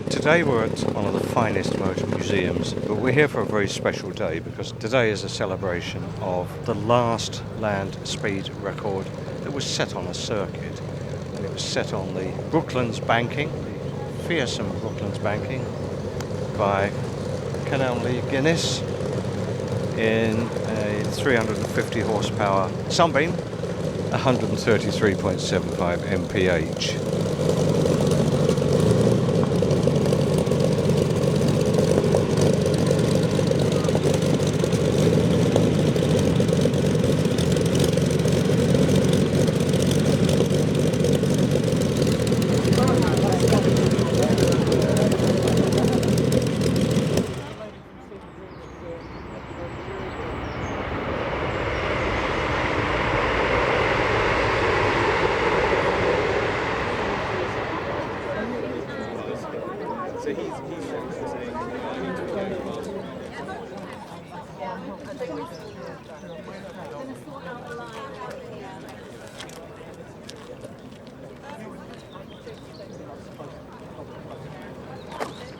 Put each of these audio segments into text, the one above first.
Today we're at one of the finest motor museums, but we're here for a very special day because today is a celebration of the last land speed record that was set on a circuit. And it was set on the Brooklands banking, the fearsome Brooklands banking, by Kenelm Lee Guinness in a 350 horsepower Sunbeam, 133.75 mph.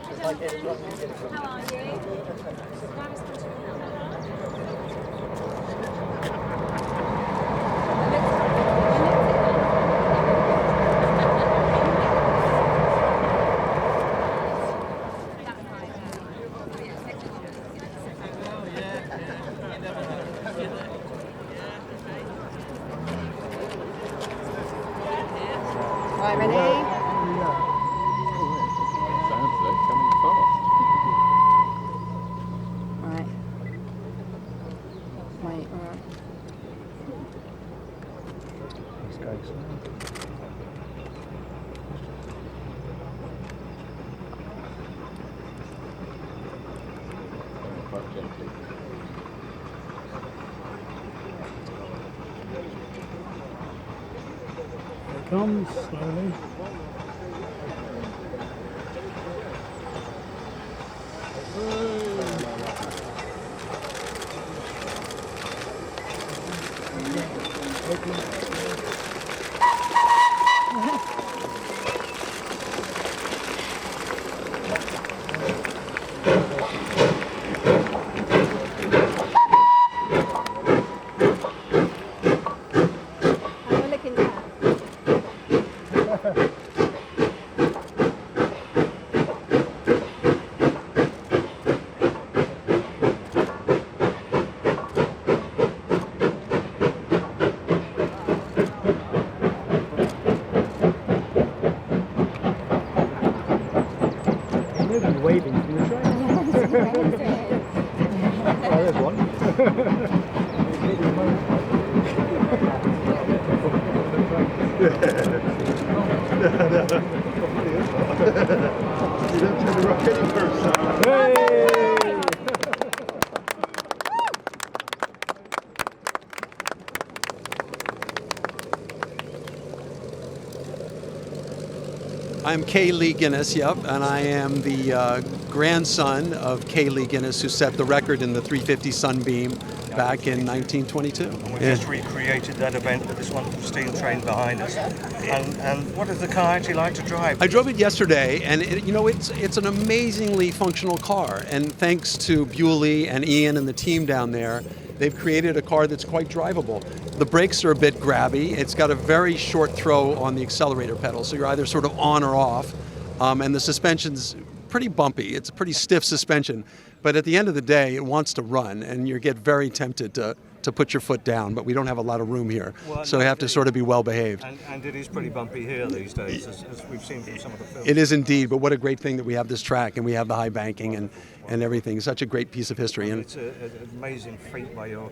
How are you? Right, ready? Comes slowly. Waving from the train. Oh, there's one. You don't turn the rock any first. Hey! I'm Kay Lee Guinness, and I am the grandson of Kay Lee Guinness, who set the record in the 350 Sunbeam back in 1922. And we just recreated that event with this wonderful steel train behind us. And what does the car actually like to drive? I drove it yesterday, and it's an amazingly functional car. And thanks to Bewley and Ian and the team down there, they've created a car that's quite drivable. The brakes are a bit grabby. It's got a very short throw on the accelerator pedal, so you're either sort of on or off. And the suspension's pretty bumpy. It's a pretty stiff suspension. But at the end of the day, it wants to run, and you get very tempted to put your foot down, but we don't have a lot of room here. Well, so you have to sort of be well behaved. And it is pretty bumpy here these days, as we've seen from some of the films. It is indeed, but what a great thing that we have this track and we have the high banking and everything. Such a great piece of history. And it's an amazing feat by your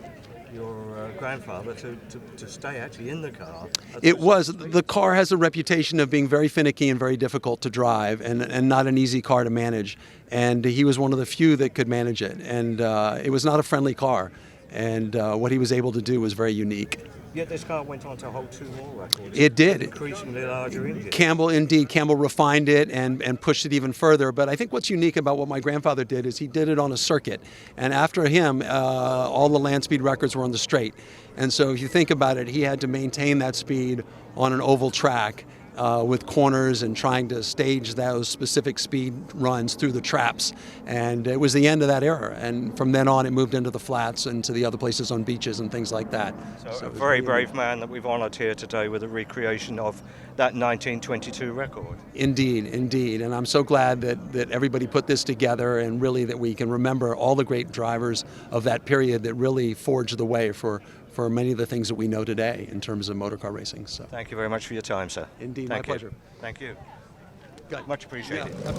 grandfather to stay actually in the car. It was. The car has a reputation of being very finicky and very difficult to drive and not an easy car to manage. And he was one of the few that could manage it. And it was not a friendly car. And what he was able to do was very unique. Yet this car went on to hold 2 more records. It did. Increasingly larger engine. Campbell refined it and pushed it even further. But I think what's unique about what my grandfather did is he did it on a circuit. And after him, all the land speed records were on the straight. And so if you think about it, he had to maintain that speed on an oval track with corners and trying to stage those specific speed runs through the traps. And it was the end of that era. And from then on, it moved into the flats and to the other places on beaches and things like that. So a it was very really brave man that we've honoured here today with a recreation of that 1922 record. Indeed, indeed. And I'm so glad that everybody put this together, and really that we can remember all the great drivers of that period that really forged the way for many of the things that we know today in terms of motorcar racing. So, Thank you very much for your time, sir. indeed, Thank my you. pleasure. Thank you. Good. Much appreciated. Yeah.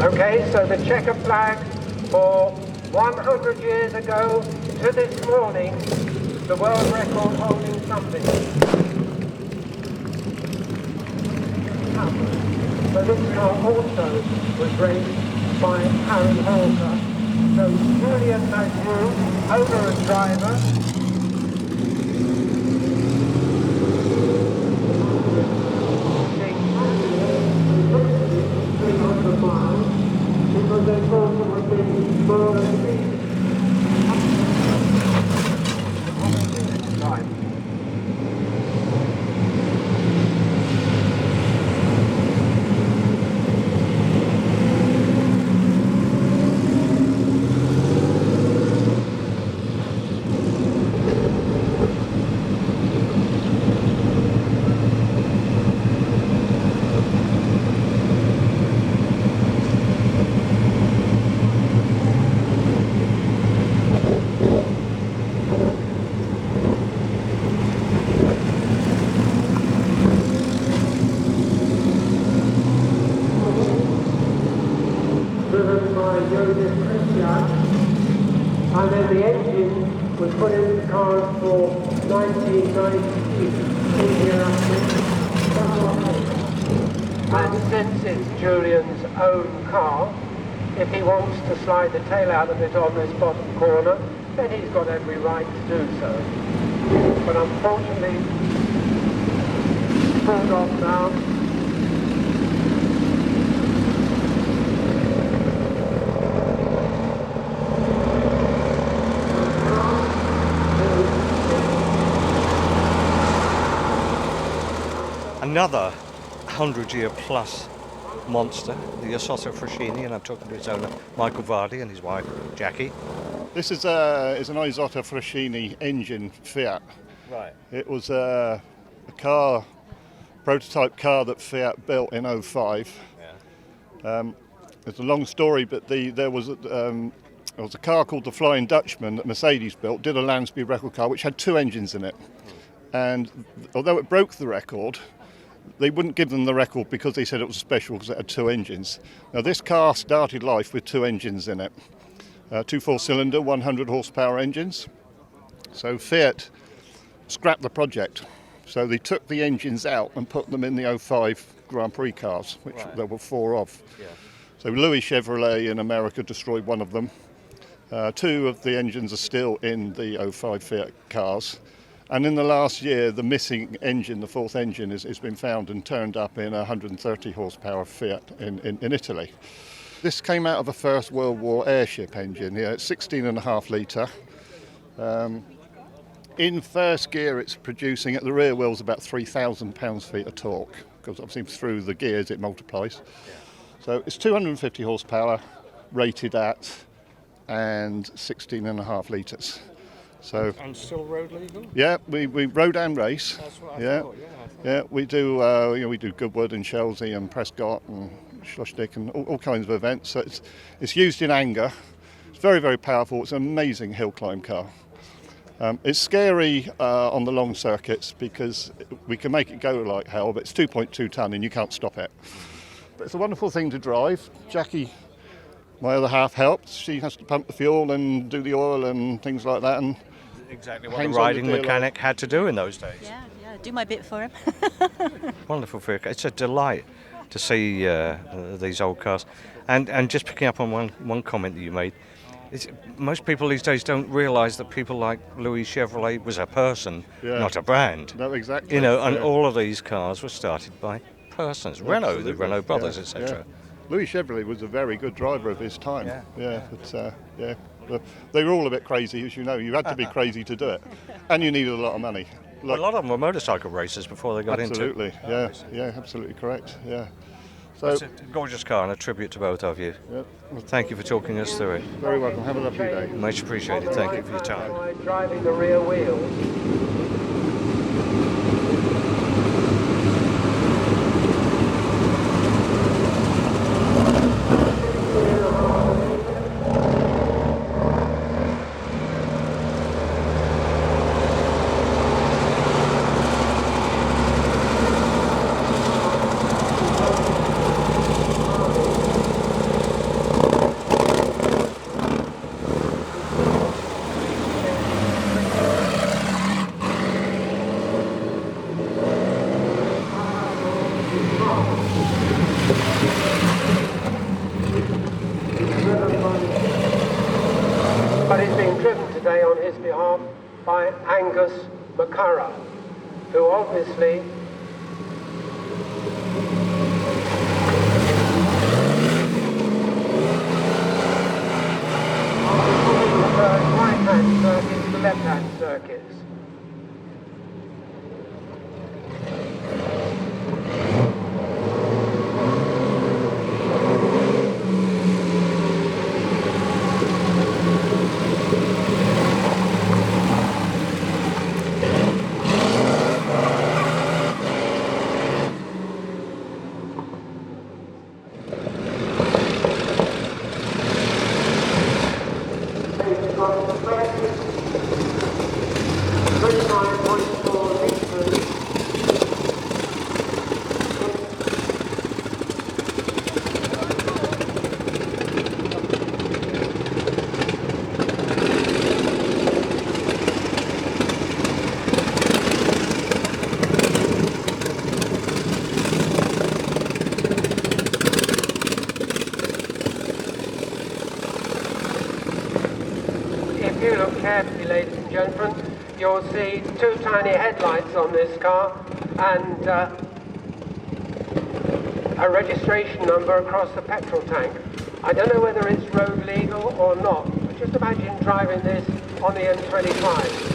Okay, so the checker flag for 100 years ago to this morning, the world record holding Sunbeam. So this car also was raced by Harry Holder. So Julian Matthew, owner and driver. Because they thought it would be more speed. Right. And then the engine was put in the cars for 1996 And since it's Julian's own car, if he wants to slide the tail out of it on this bottom corner, then he's got every right to do so. But unfortunately, it's pulled off now. Another 100-year-plus monster, the Isotta Frascini, and I'm talking to its owner, Michael Vardy, and his wife, Jackie. This is an Isotta Frascini engine Fiat. Right. It was a prototype car that Fiat built in '05. Yeah. It's a long story, but there was a car called the Flying Dutchman that Mercedes built, did a land speed record car, which had two engines in it. And although it broke the record, they wouldn't give them the record because they said it was special because it had two engines. Now this car started life with two engines in it, two four-cylinder, 100 horsepower engines. So Fiat scrapped the project. So they took the engines out and put them in the '05 Grand Prix cars, which there were four of. Yeah. So Louis Chevrolet in America destroyed one of them. Two of the engines are still in the '05 Fiat cars. And in the last year, the missing engine, the fourth engine, has been found and turned up in a 130 horsepower Fiat in Italy. This came out of a First World War airship engine. Yeah, it's 16.5 litre. In first gear, it's producing at the rear wheels about 3,000 pounds-feet of torque, because obviously through the gears it multiplies. So it's 250 horsepower, rated at, and 16.5 litres. So And still road legal? yeah, we road and race. That's what I Yeah, thought, yeah, we do. We do Goodwood and Chelsea and Prescott and Schlossdick and all kinds of events. So it's used in anger. It's very, very powerful. It's an amazing hill climb car. It's scary on the long circuits because we can make it go like hell, but it's 2.2 tonne and you can't stop it. But it's a wonderful thing to drive. Jackie, my other half, helps. She has to pump the fuel and do the oil and things like that. And exactly what the hangs on the riding deal mechanic had to do in those days. Yeah, do my bit for him. Wonderful vehicle. It's a delight to see these old cars. And just picking up on one comment that you made, most people these days don't realise that people like Louis Chevrolet was a person, Yeah. not a brand. no, exactly. You know, and Yeah. all of these cars were started by persons. Renault, the Absolutely. Renault brothers, Yeah, etc. yeah. Louis Chevrolet was a very good driver of his time. Yeah. But they were all a bit crazy, as you know. You had to be crazy to do it, and you needed a lot of money. A lot of them were motorcycle racers before they got absolutely, into. yeah, absolutely correct. Yeah. So It's a gorgeous car and a tribute to both of you. yeah, Thank you for talking us through it. very welcome. Have a lovely day. Much appreciated. Thank you for your time. Am I driving the rear wheels? But it's being driven today on his behalf by Angus McCurra, who obviously the right-hand circuits, the left-hand circuits. If you look carefully, ladies and gentlemen, you'll see two tiny headlights on this car and a registration number across the petrol tank. I don't know whether it's road legal or not, but just imagine driving this on the M25.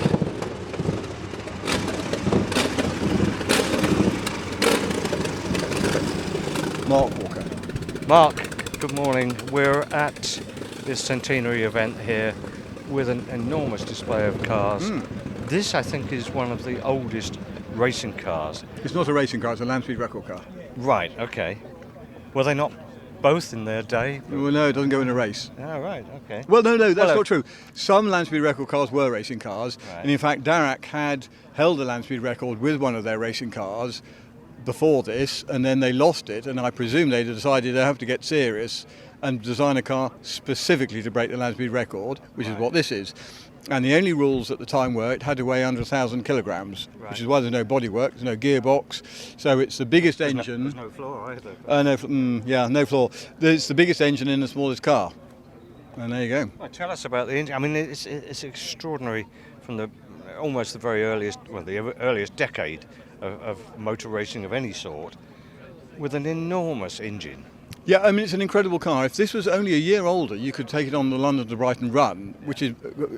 Mark Walker. Mark, good morning. We're at this Centenary event here with an enormous display of cars. This, I think, is one of the oldest racing cars. It's not a racing car, it's a land speed record car. Right, okay. Were they not both in their day? Well, no, it doesn't go in a race. Oh, right, okay. Well, no, that's Well, not true. Some land speed record cars were racing cars, Right. and in fact, Darracq had held a land speed record with one of their racing cars before this, and then they lost it, and I presume they decided they have to get serious and design a car specifically to break the land speed record, which is what this is. And the only rules at the time were it had to weigh under 1,000 kilograms, which is why there's no bodywork, there's no gearbox. So it's the biggest engine. There's no floor either. No floor. It's the biggest engine in the smallest car. And there you go. Well, tell us about the engine. I mean, it's extraordinary from the almost the very earliest, well, the earliest decade of motor racing of any sort, with an enormous engine. Yeah, I mean, it's an incredible car. If this was only a year older, you could take it on the London to Brighton run, which is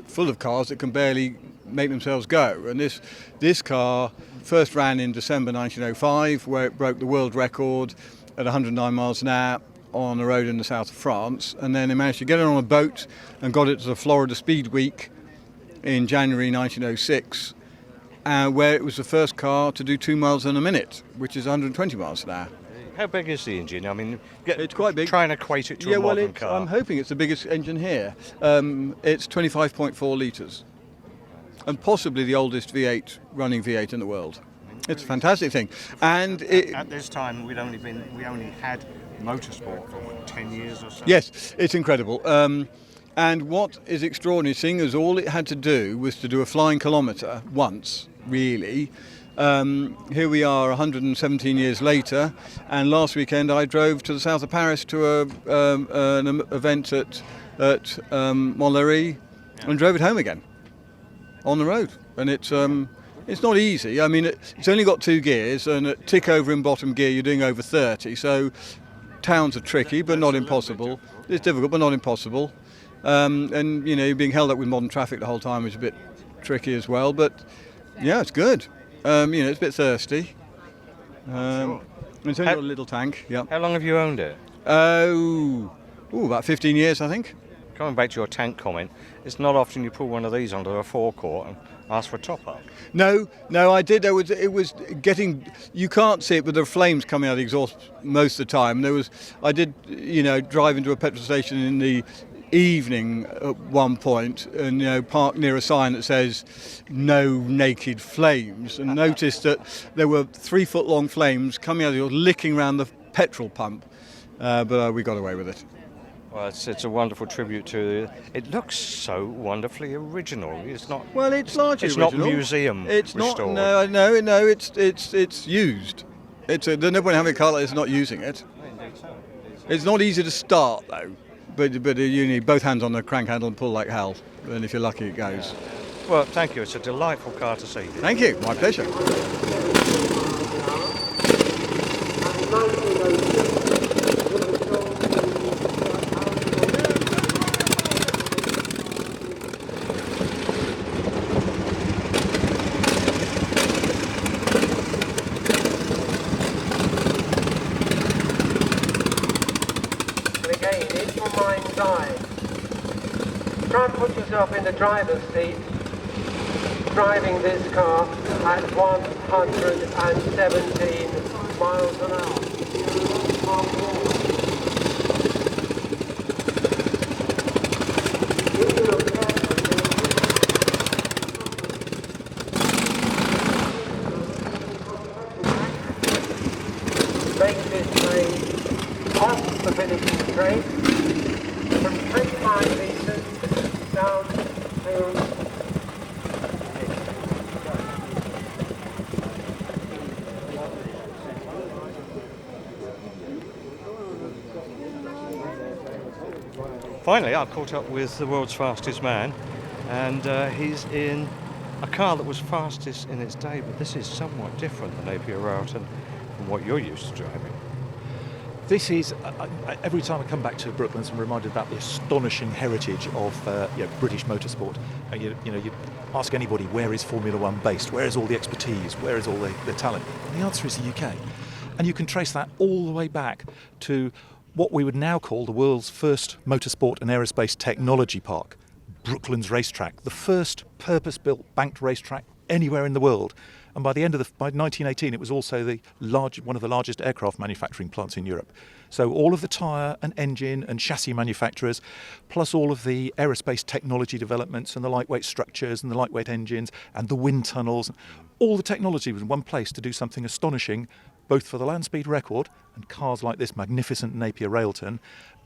full of cars that can barely make themselves go. And this car first ran in December 1905, where it broke the world record at 109 miles an hour. on a road in the south of France, and then they managed to get it on a boat and got it to the Florida Speed Week in January 1906, where it was the first car to do 2 miles in a minute, which is 120 miles an hour. How big is the engine? I mean, It's quite big. Try and equate it to a modern car. I'm hoping it's the biggest engine here. It's 25.4 litres, and possibly the oldest running V8 in the world. It's a fantastic thing. And at this time, we only had motorsport for 10 years or so. Yes, it's incredible. And what is extraordinary, seeing as all it had to do was to do a flying kilometre once, really. Here we are 117 years later, and last weekend I drove to the south of Paris to an event at Montlhéry and drove it home again on the road. And it's not easy. I mean, it's only got 2 gears, and at tick over in bottom gear you're doing over 30, so towns are tricky but not impossible. It's difficult but not impossible. And you know, being held up with modern traffic the whole time is a bit tricky as well, but yeah, it's good. You know, it's a bit thirsty. It's only got a little tank. Yeah. How long have you owned it? About 15 years, I think. Coming back to your tank comment, it's not often you pull one of these onto a forecourt and ask for a top-up. No, I did. It was getting. You can't see it, but there are flames coming out of the exhaust most of the time. I did, you know, drive into a petrol station in the evening at one point, and you know, park near a sign that says "No naked flames," and noticed that there were 3-foot-long flames coming out of it, licking around the petrol pump. But we got away with it. Well, it's a wonderful tribute to. It looks so wonderfully original. It's not. Well, it's largely It's original. not museum It's restored. not. No. It's used. There's no point having a car that's not using it. It's not easy to start though, but you need both hands on the crank handle and pull like hell. And if you're lucky, it goes. Well, thank you. It's a delightful car to see. Thank you. My pleasure. Try and put yourself in the driver's seat, driving this car at 117 miles an hour. Make this train off the finishing straight from 25 meters down to Finally, I caught up with the world's fastest man, and he's in a car that was fastest in its day, but this is somewhat different than Napier Railton from what you're used to driving. This is, every time I come back to Brooklands, I'm reminded about the astonishing heritage of British motorsport. You ask anybody, where is Formula One based? Where is all the expertise? Where is all the talent? And the answer is the UK. And you can trace that all the way back to what we would now call the world's first motorsport and aerospace technology park, Brooklands Racetrack, the first purpose-built banked racetrack anywhere in the world. And by 1918, it was also one of the largest aircraft manufacturing plants in Europe. So all of the tyre and engine and chassis manufacturers, plus all of the aerospace technology developments and the lightweight structures and the lightweight engines and the wind tunnels, all the technology was in one place to do something astonishing, both for the land speed record and cars like this magnificent Napier Railton,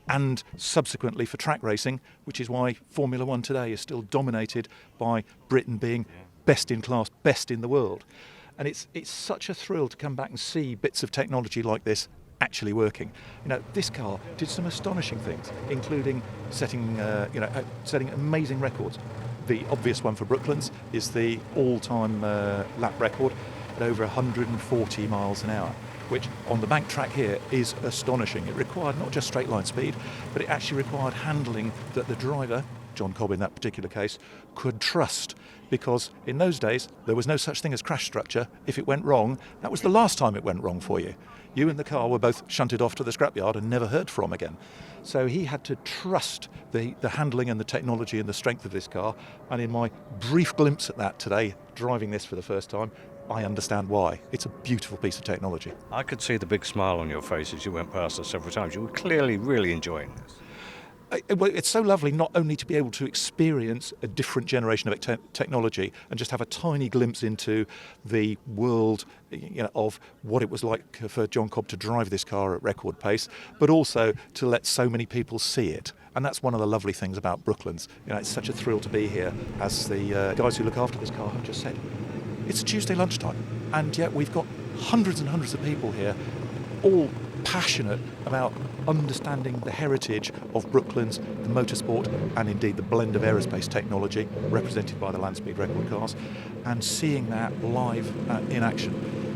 and subsequently for track racing, which is why Formula One today is still dominated by Britain being best in class, best in the world. And it's such a thrill to come back and see bits of technology like this actually working. You know, this car did some astonishing things, including setting amazing records. The obvious one for Brooklands is the all-time lap record at over 140 miles an hour, which on the bank track here is astonishing. It required not just straight line speed, but it actually required handling that the driver, John Cobb in that particular case, could trust, because in those days there was no such thing as crash structure. If it went wrong, that was the last time it went wrong for you. You and the car were both shunted off to the scrapyard and never heard from again. So he had to trust the handling and the technology and the strength of this car, and in my brief glimpse at that today, driving this for the first time, I understand why. It's a beautiful piece of technology. I could see the big smile on your face as you went past us several times. You were clearly really enjoying this. Well, it's so lovely not only to be able to experience a different generation of technology and just have a tiny glimpse into the world, of what it was like for John Cobb to drive this car at record pace, but also to let so many people see it. And that's one of the lovely things about Brooklands. It's such a thrill to be here, as the guys who look after this car have just said. It's a Tuesday lunchtime, and yet we've got hundreds and hundreds of people here, all passionate about understanding the heritage of Brooklands, the motorsport, and indeed the blend of aerospace technology represented by the land speed record cars, and seeing that live in action.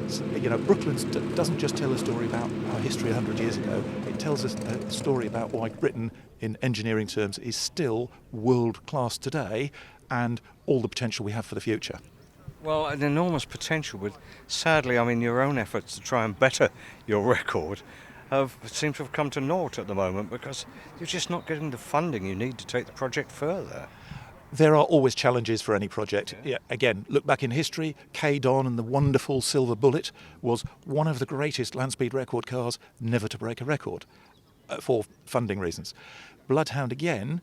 So, Brooklands doesn't just tell a story about our history 100 years ago. It tells us a story about why Britain, in engineering terms, is still world class today, and all the potential we have for the future. Well, an enormous potential, but sadly, your own efforts to try and better your record seem to have come to naught at the moment, because you're just not getting the funding you need to take the project further. There are always challenges for any project. Yeah, again, look back in history, K-Don and the wonderful Silver Bullet was one of the greatest land speed record cars never to break a record, for funding reasons. Bloodhound again,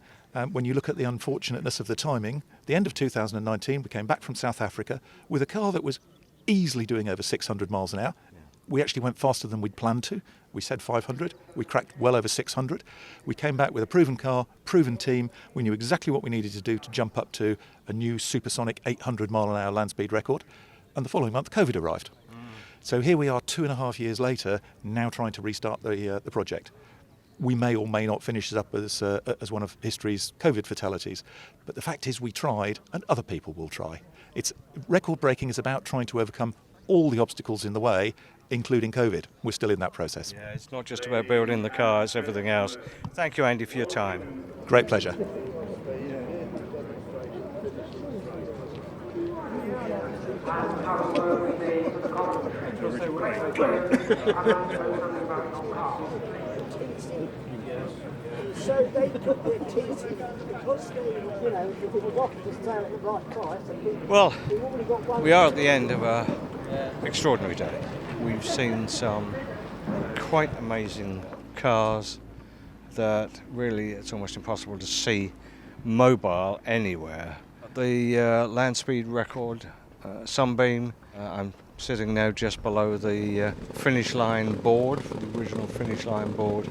when you look at the unfortunateness of the timing, the end of 2019, we came back from South Africa with a car that was easily doing over 600 miles an hour. We actually went faster than we'd planned to. We said 500. We cracked well over 600. We came back with a proven car, proven team. We knew exactly what we needed to do to jump up to a new supersonic 800 mile an hour land speed record. And the following month, COVID arrived. So here we are 2.5 years later, now trying to restart the project. We may or may not finish it up as one of history's COVID fatalities. But the fact is we tried, and other people will try. Record breaking is about trying to overcome all the obstacles in the way, including COVID. We're still in that process. Yeah, it's not just about building the car, it's everything else. Thank you, Andy, for your time. Great pleasure. So they put their teeth in because they, if it was off the sale at the right price. Well, we are at the end of an extraordinary day. We've seen some quite amazing cars that really it's almost impossible to see mobile anywhere. The land speed record Sunbeam, I'm sitting now just below the finish line board, the original finish line board.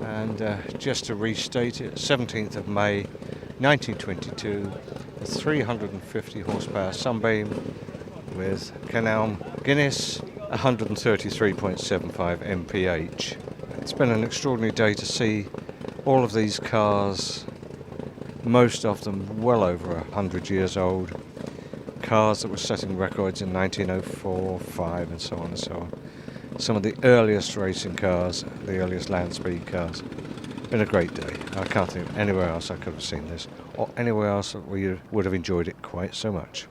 And just to restate it, 17th of May 1922, a 350 horsepower Sunbeam with Kenelm Guinness, 133.75 mph. It's been an extraordinary day to see all of these cars, most of them well over 100 years old, cars that were setting records in 1904, 5 and so on and so on. Some of the earliest racing cars, the earliest land speed cars. Been a great day. I can't think of anywhere else I could have seen this, or anywhere else that we would have enjoyed it quite so much.